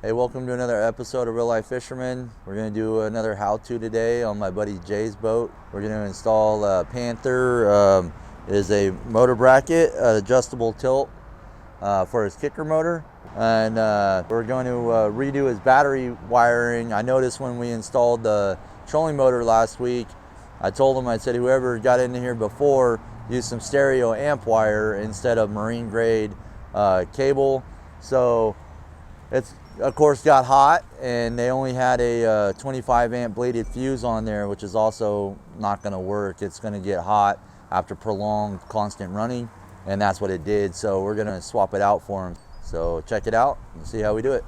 Hey, welcome to another episode of Real Life Fisherman. We're going to do another how-to today on my buddy Jay's boat. We're going to install Panther. It is a motor bracket, adjustable tilt for his kicker motor. And we're going to redo his battery wiring. I noticed when we installed the trolling motor last week, I told him, I said, whoever got into here before, use some stereo amp wire instead of marine grade cable. So it's of course got hot, and they only had a 25 amp bladed fuse on there, which is also not going to work. It's going to get hot after prolonged constant running, and that's what it did. So we're going to swap it out for him. So check it out and see how we do it.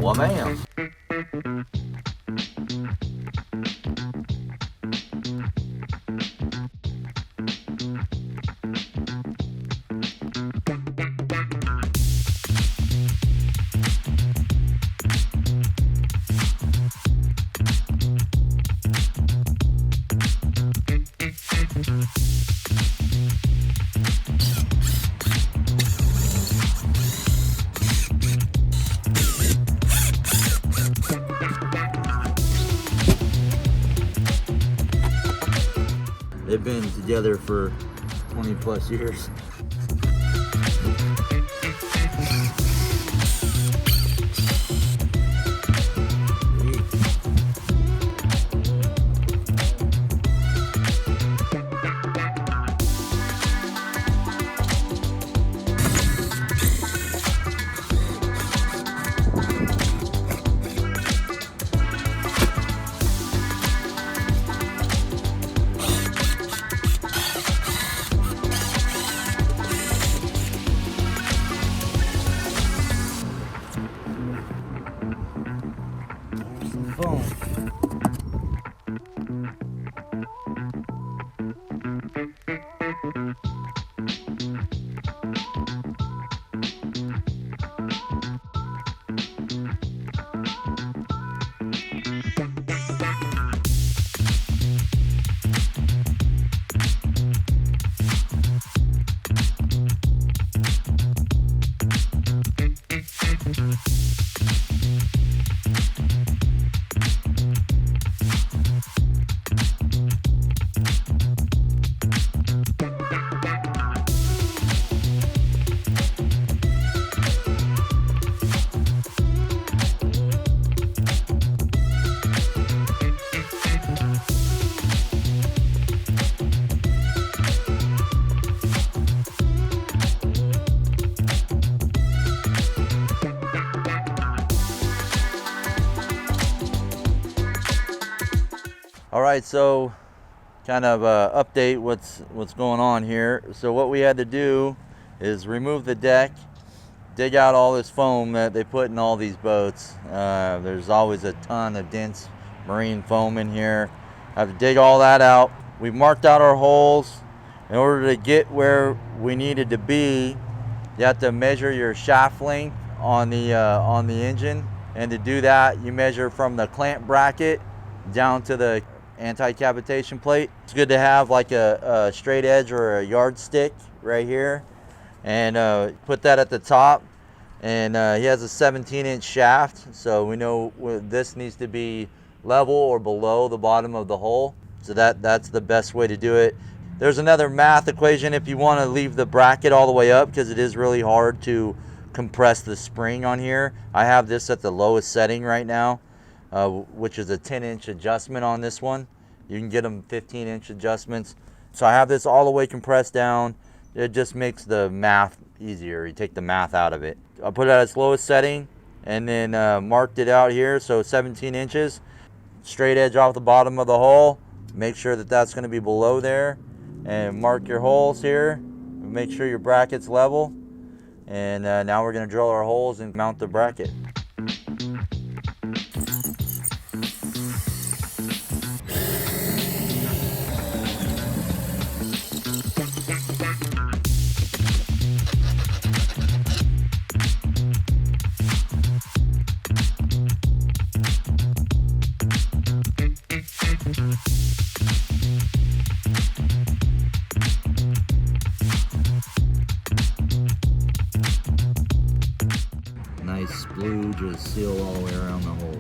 Well, bam. They've been together for 20 plus years. Boom. All right, so kind of update what's going on here. So what we had to do is remove the deck, dig out all this foam that they put in all these boats. There's always a ton of dense marine foam in here. I have to dig all that out. We've marked out our holes. In order to get where we needed to be, you have to measure your shaft length on the engine, and to do that, you measure from the clamp bracket down to the anti-cavitation plate. It's good to have like a straight edge or a yardstick right here, and put that at the top. And he has a 17-inch shaft, so we know this needs to be level or below the bottom of the hole. So that's the best way to do it. There's another math equation if you want to leave the bracket all the way up, because it is really hard to compress the spring on here. I have this at the lowest setting right now, which is a 10-inch adjustment on this one. You can get them 15-inch adjustments. So I have this all the way compressed down. It just makes the math easier. You take the math out of it. I'll put it at its lowest setting, and then marked it out here. So 17 inches, straight edge off the bottom of the hole. Make sure that that's going to be below there, and mark your holes here. Make sure your bracket's level. And now we're going to drill our holes and mount the bracket. just seal all the way around the hole.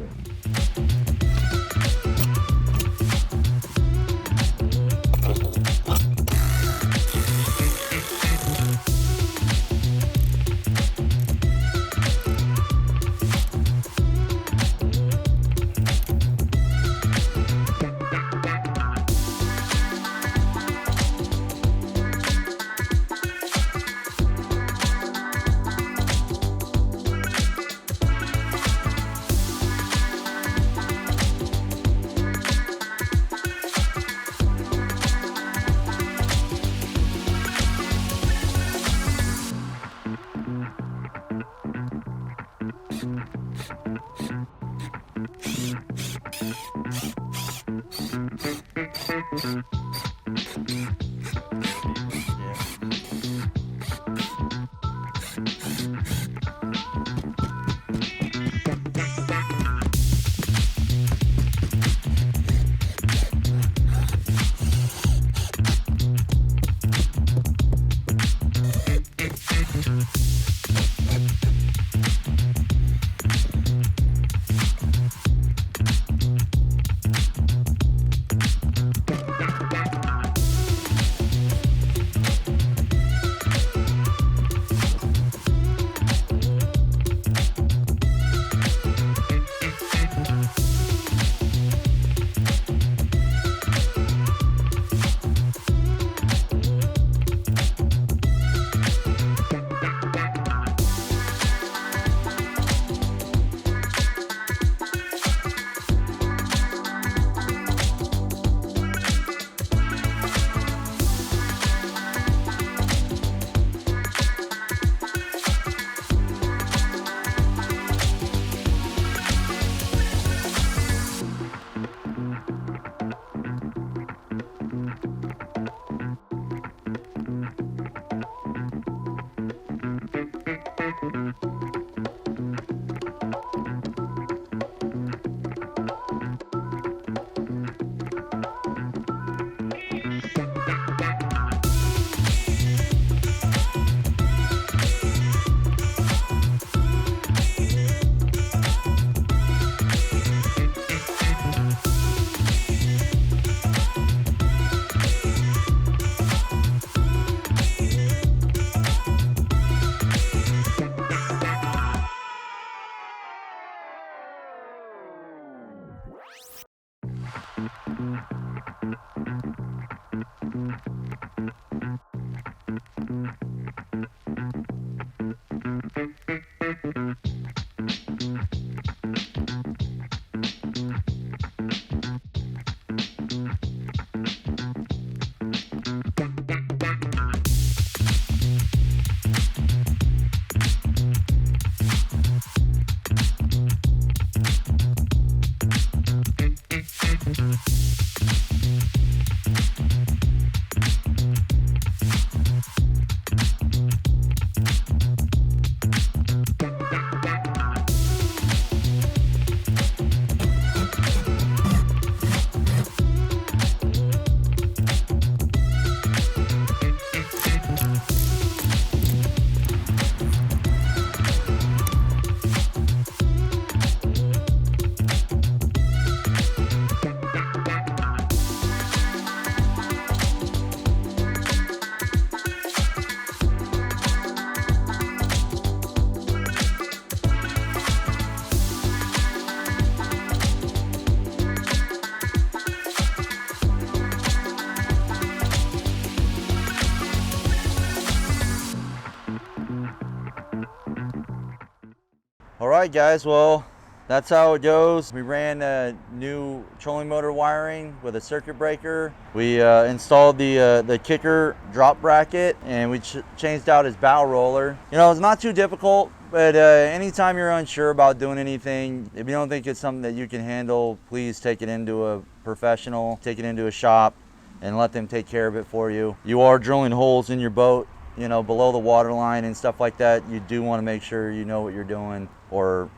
All right, guys, well, that's how it goes. We ran a new trolling motor wiring with a circuit breaker. We installed the kicker drop bracket, and we changed out his bow roller. You know, it's not too difficult, but anytime you're unsure about doing anything, if you don't think it's something that you can handle, please take it into a professional, take it into a shop, and let them take care of it for you. You are drilling holes in your boat, you know, below the water line and stuff like that. You do want to make sure you know what you're doing, or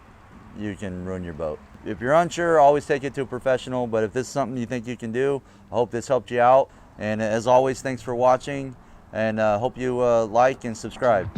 you can ruin your boat. If you're unsure, always take it to a professional, but if this is something you think you can do, I hope this helped you out. And as always, thanks for watching, and hope you like and subscribe.